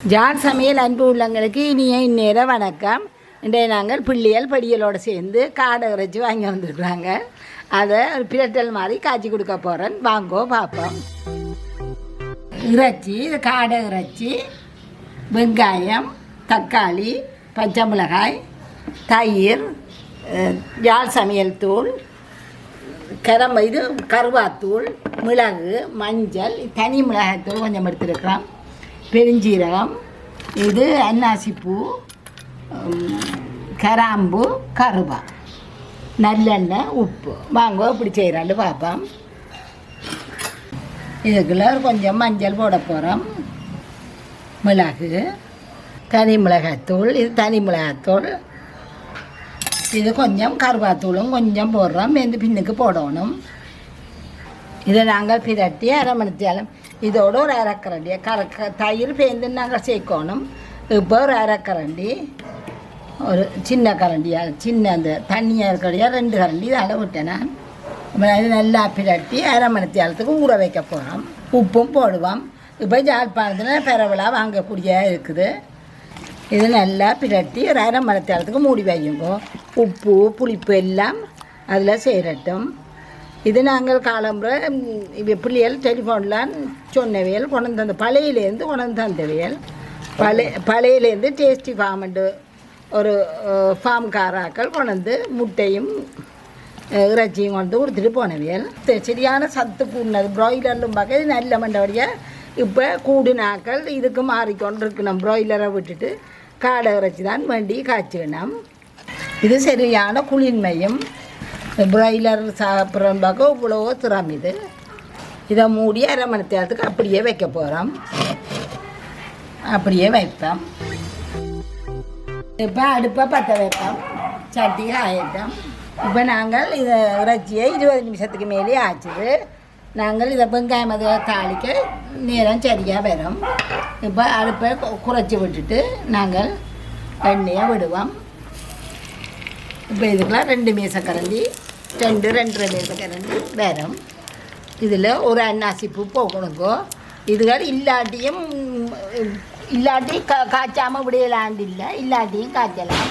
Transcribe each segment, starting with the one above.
யாழ் சமையல் அன்பு உள்ளங்களுக்கு இனிய இந்நேர வணக்கம். இன்றைய நாங்கள் பிள்ளைகள் படியலோடு சேர்ந்து காடை இறைச்சி வாங்கி வந்துருக்குறாங்க. அதை ஒரு பிரட்டல் மாதிரி காய்ச்சி கொடுக்க போகிறேன். வாங்கோ பார்ப்போம். இறைச்சி, இது காடை இறைச்சி, வெங்காயம், தக்காளி, பச்சை மிளகாய், தயிர், யாழ் சமையல் தூள், இது கருவாத்தூள், மிளகு, மஞ்சள், தனி மிளகாய்த்தூள் கொஞ்சம் எடுத்துருக்கிறோம், பெருஞ்சீரகம், இது அன்னாசிப்பூ, கராம்பு, கருவா, நல்லெண்ணெய், உப்பு. வாங்க இப்படி செய்கிறாண்டு பார்ப்போம். இதுக்குள்ள கொஞ்சம் மஞ்சள் போட போகிறோம், மிளகு, தனி மிளகாய்த்தூள், இது தனி மிளகாய்த்தூள், இது கொஞ்சம் கருவாத்தூளும் கொஞ்சம் போடுறோம். இந்த பின்னுக்கு போடணும். இதை நாங்கள் பிரட்டி அரை மணித்தாலும் இதோட ஒரு அரைக்கரண்டி தயிர் பேந்து நாங்கள் சேர்க்கணும். இப்போ ஒரு அரைக்கரண்டி, ஒரு சின்ன கரண்டியாக, சின்ன அந்த தண்ணியாக இருக்கிறடியாக 2 கரண்டி இதை விட்டேன் நான். இது நல்லா பிரட்டி அரை மணித்தாலத்துக்கு ஊற வைக்க போகிறோம். உப்பும் போடுவோம். இப்போ ஜாழ்ப்பாணத்தில் பரவல வாங்கக்கூடிய இருக்குது. இது நல்லா பிரட்டி ஒரு அரை மணித்தாலத்துக்கு மூடி வையுங்கோ. உப்பு புளிப்பு எல்லாம் அதில் சேரட்டும். இது நாங்கள் காலம்புற பிள்ளைகள் டெலிஃபோனில் சொன்னவையல் கொண்டு தந்த பழையிலேருந்து கொண்டு தந்தவையல். பழையிலேருந்து டேஸ்டி ஃபார்ம்ண்டு ஒரு ஃபார்ம்காராக்கள் கொண்டு முட்டையும் இறைச்சியும் கொண்டு கொடுத்துட்டு போனவையல். சரியான சத்து கூடினது. ப்ராய்லர்லும் பார்க்க இது நல்ல மண்டபடியாக இப்போ கூடுனாக்கள் இதுக்கு மாறிக்கொண்டு இருக்கணும். ப்ராய்லரை விட்டுட்டு காடை இறைச்சி தான் வேண்டி காய்ச்சிக்கணும். இது சரியான குளிர்மையும். ப்ராய்லர் சாப்பிட்றோம் பார்க்க இவ்வளோ திறம். இதை மூடி அரை மணி நேரத்துக்கு அப்படியே வைக்க போகிறோம். அப்படியே வைப்போம். இப்போ அடுப்பை பற்ற வைப்போம். சட்டி ஆயிட்டோம். இப்போ நாங்கள் இதை இறைச்சியை 20 நிமிஷத்துக்கு மேலே ஆச்சுது. நாங்கள் இதை வெங்காயம் அதை தாளிக்க நேரம் சரியாக வரும். இப்போ அடுப்பை குறைச்சி விட்டுட்டு நாங்கள் எண்ணெயை விடுவோம். இப்போ இதுக்கெலாம் 2 மேசக்கரண்டி 2.5 மேசக்கரண்டி வரும். இதில் ஒரு அன்னாசிப்பூ போகணுங்கோ. இதுகள் இல்லாட்டி காய்ச்சாமல் விடையலாண்டு இல்லை, இல்லாட்டியும் காய்ச்சலாம்.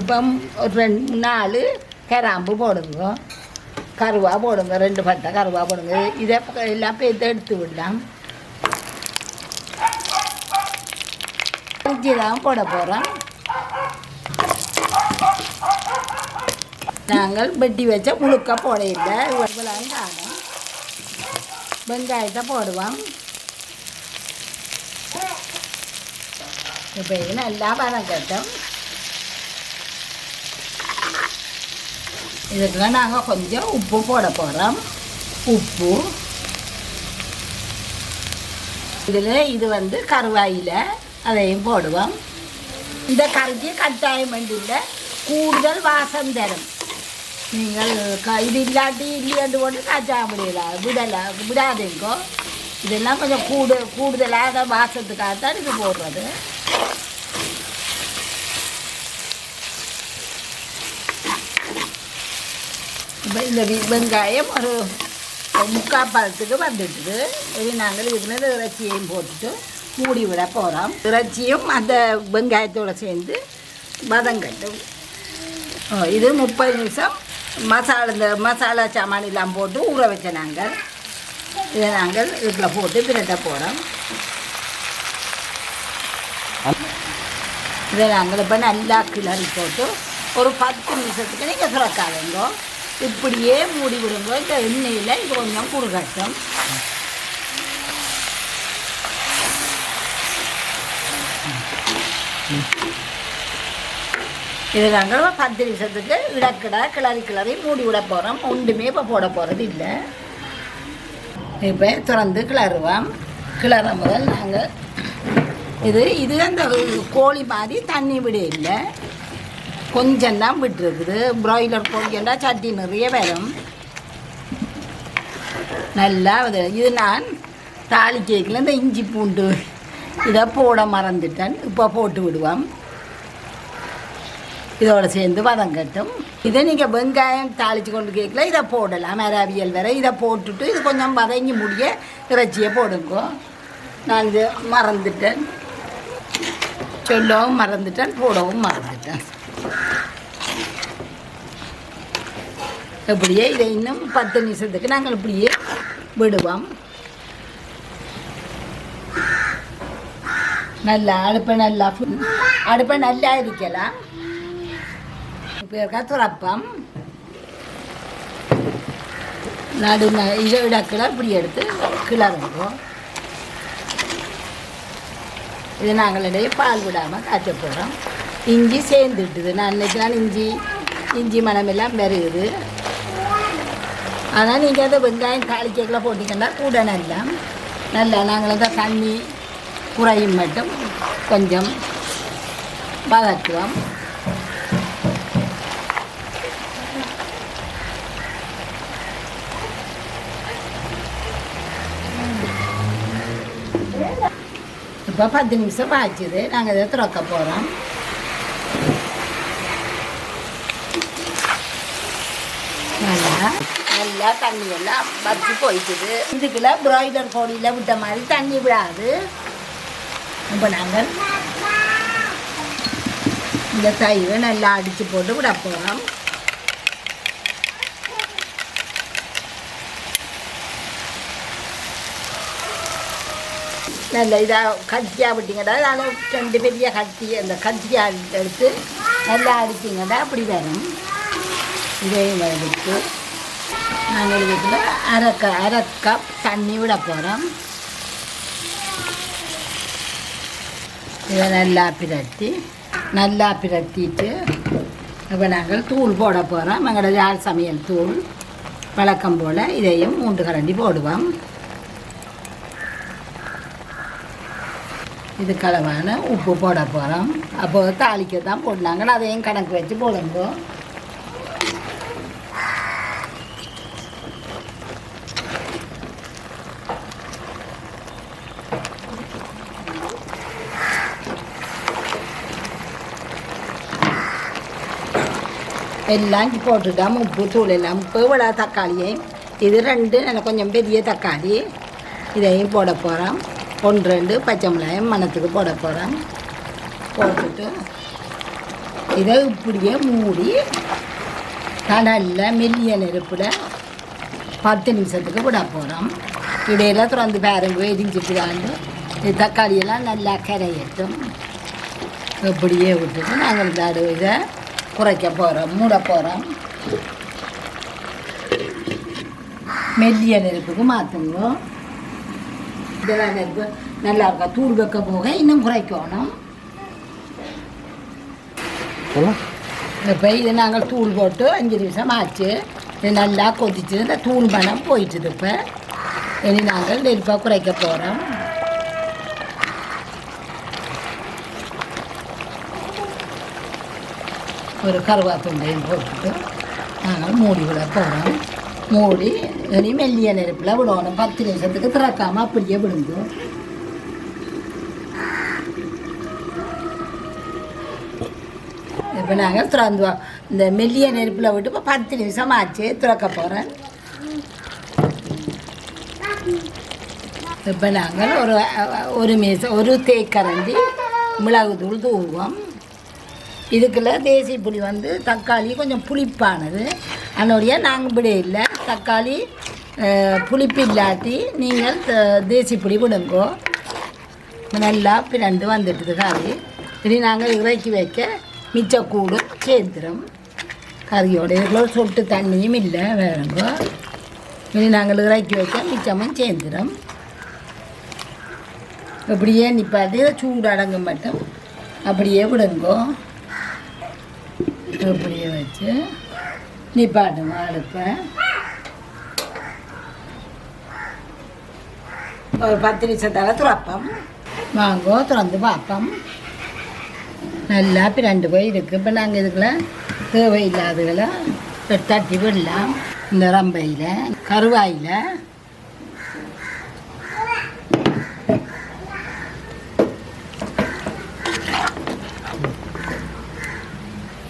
இப்போ ஒரு 4 கராம்பு போடுங்க, கருவா போடுங்க, 2 பட்டை கருவா போடுங்க. இதை எல்லாம் பேர்த்து எடுத்து விடலாம். தான் போட போகிறோம். நாங்கள் வெட்டி வச்ச முழுக்க போடையில்லை, இவ்வளவு காணும். வெங்காயத்தை போடுவோம். இப்போ இது நல்லா வதங்கட்டும். இதுக்கெல்லாம் நாங்கள் கொஞ்சம் உப்பு போட போகிறோம். உப்பு இதில் இது கருவாயில் அதையும் போடுவோம். இந்த கறிக்கு கட்டாயம் வேண்டியில் கூடுதல் வாசம் தரும். நீங்கள் இது இல்லாட்டி இல்லையாண்டு போட்டு காய்ச்சா முடியல விடாதீங்கோ. இதெல்லாம் கொஞ்சம் கூடுதலாக வாசத்துக்காகத்தான் இது போடுறது. இப்போ இந்த வெங்காயம் ஒரு 3/4 பதத்துக்கு வந்துட்டுது. இது நாங்கள் இதுக்குன்னு இறைச்சியையும் போட்டுட்டு மூடி விட போகிறோம். இறைச்சியும் அந்த வெங்காயத்தோடு சேர்ந்து வதங்கட்டும். இது 30 நிமிஷம் இந்த மசாலா சாமானெல்லாம் போட்டு ஊற வச்ச நாங்கள் இதை நாங்கள் இதில் போட்டு பிரட்ட போகிறோம். இதை நாங்கள் இப்போ நல்லா கிளறி போட்டு ஒரு 10 நிமிஷத்துக்கு நீங்கள் சுரக்காதீங்கோ. இப்படியே மூடி விடுங்கோ. இந்த எண்ணெயில் இது கொஞ்சம் குறுகட்டும். இது நாங்கள் 10 நிமிஷத்துக்கு கிளறி மூடி விட போகிறோம். ஒன்றுமே இப்போ போட போகிறது இல்லை. இப்போ திறந்து கிளறுவோம். கிளற முதல் நாங்கள் இது அந்த கோழி மாதிரி தண்ணி விட இல்லை, கொஞ்சம் தான் விட்டுருக்குது. ப்ராய்லர் கோழிண்டா சட்டி நிறைய வரும். நல்லா இது நான் தாளிக்கைக்குள்ள இந்த இஞ்சி பூண்டு இதை போட மறந்துட்டேன். இப்போ போட்டு விடுவோம். இதோடு சேர்ந்து வதங்கட்டும். இதை நீங்கள் வெங்காயம் தாளித்து கொண்டு கேட்கல இதை போடலாம். அவியல் வேற இதை போட்டுட்டு இது கொஞ்சம் வதங்கி முடிய இறைச்சியை போடுங்க. நான் இது மறந்துட்டேன், சொல்லவும் மறந்துட்டேன், போடவும் மறந்துட்டேன். இப்படியே இதை இன்னும் 10 நிமிஷத்துக்கு நாங்கள் இப்படியே விடுவோம். நல்லா அடுப்பை நல்லா இருக்கலாம். இப்போ இருக்கா துறப்பம் நடு இதை இடக்கில் இப்படி எடுத்து கிளறுவோம். இது நாங்கள் இடையே பால் விடாமல் காய்ச்ச போகிறோம். இஞ்சி சேர்ந்துட்டுது. நான் அன்றைக்கெலாம் இஞ்சி மனமெல்லாம் வருகுது. ஆனால் நீங்கள் அதை வெங்காயம் தாளிக்கெல்லாம் போட்டிங்கன்னா கூட நல்லா நாங்கள் தான் தண்ணி குறையும் மட்டும் கொஞ்சம் வதக்குவோம். இப்போ 10 நிமிஷம் ஆச்சுது. நாங்கள் இதை திறக்க போகிறோம். நல்லா தண்ணியெல்லாம் வச்சு போயிட்டுது. இதுக்குள்ள பிராய்லர் கோழியில் விட்ட மாதிரி தண்ணி விடாது. இப்போ நாங்கள் இந்த தயிரை நல்லா அடித்து போட்டு விட போகிறோம். நல்ல இதாக கட்டியாக விட்டிங்கடா. நான் 2 பெரிய கட்டி அந்த கட்டியாக எடுத்து நல்லா அடிச்சிங்கடா அப்படி வரும். இதையும் எடுத்து நாங்கள் இதுக்குள்ள அரை கப் தண்ணி விட போகிறோம். இதை நல்லா பிரட்டிட்டு இப்போ நாங்கள் தூள் போட போகிறோம். எங்களோட யாழ் சமையல் தூள் வழக்கம் போல் இதையும் 3 கரண்டி போடுவோம். இது கலவான உப்பு போட போகிறோம். அப்போ தாளிக்க தான் போடலாங்க. அதையும் கணக்கு வச்சு போடுங்க. எல்லாம் போட்டுட்டோம். உப்பு தூள் எல்லாம் விட தக்காளியையும் இது 2 நல்ல கொஞ்சம் பெரிய தக்காளி இதையும் போட போகிறோம். 1-2 பச்சை மிளகாயும் மணத்துக்கு போட போகிறோம். போட்டுட்டு இதை இப்படியே மூடி கடலில் மெல்லிய நெருப்பில் 10 நிமிஷத்துக்கு விட போகிறோம். இடையில திறந்து பாருங்க எரிஞ்சிட்டுதாண்டு. இது தக்காளியெல்லாம் நல்லா கரையட்டும். இப்படியே விட்டுட்டு நாங்கள் இந்த இதை குறைக்க போகிறோம், மூட போகிறோம். மெல்லிய நெருப்புக்கு மாற்றுங்க. இதெல்லாம் நெருப்பு நல்லா இருக்கா. தூள் வைக்க போக இன்னும் குறைக்கணும். இப்போ இது நாங்கள் தூள் போட்டு 5 நிமிஷம் ஆச்சு. இது நல்லா கொதிச்சு இந்த தூள் மணம் போயிட்டுது. இப்போ இனி நாங்கள் நெருப்பை குறைக்க போகிறோம். ஒரு கருவாத்துண்டையும் போட்டுட்டு நாங்கள் மூடி விட போகிறோம். மூடி இனி மெல்லிய நெருப்பில் விடணும். 10 நிமிஷத்துக்கு திறக்காமல் அப்படியே விடுங்க. இப்போ நாங்கள் திறந்து இந்த மெல்லிய நெருப்பில் விட்டு இப்போ 10 நிமிஷம் ஆச்சு. திறக்க போகிறேன். இப்போ நாங்கள் ஒரு தேக்கரண்டி மிளகுத்தூள் தூவுவோம். இதுக்குள்ள தேசி புளி தக்காளி கொஞ்சம் புளிப்பானது. அதனுடைய நாங்கள் விட இல்லை. தக்காளி புளிப்பு இல்லாட்டி நீங்கள் தேசி புளி விடுங்கோ. நல்லா பிரண்டு வந்துட்டுது கறி. இனி நாங்கள் இறக்கி வைக்க மிச்சக்கூடு சேர்த்துறோம். கறியோட இதுக்குள்ள சொட்டு தண்ணியும் இல்லை வேறுங்கோ. இனி நாங்கள் இறக்கி வைக்க மிச்சமும் சேர்ந்துடும். அப்படியே நிப்பாட்டி சூடு அடங்க மட்டும் அப்படியே விடுங்கோ. அப்படியே வச்சு நிப்பாட்டுங்க அடுப்பை. ஒரு 10 நிமிஷத்தால் துறப்போம். வாங்கோ திறந்து பார்ப்போம். நல்லா பிரண்டு போய் இருக்குது. இப்போ நாங்கள் இதுக்குள்ள தேவையில்லாததுகளை தட்டி விடலாம். இந்த ரம்பையில் கருவாயில்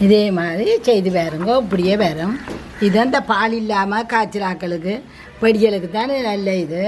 இதே மாதிரி செய்து வேறுங்கோ. இப்படியே வரும். இது அந்த பால் இல்லாமல் காய்ச்சலாக்களுக்கு பெடிகளுக்கு தானே நல்ல இது.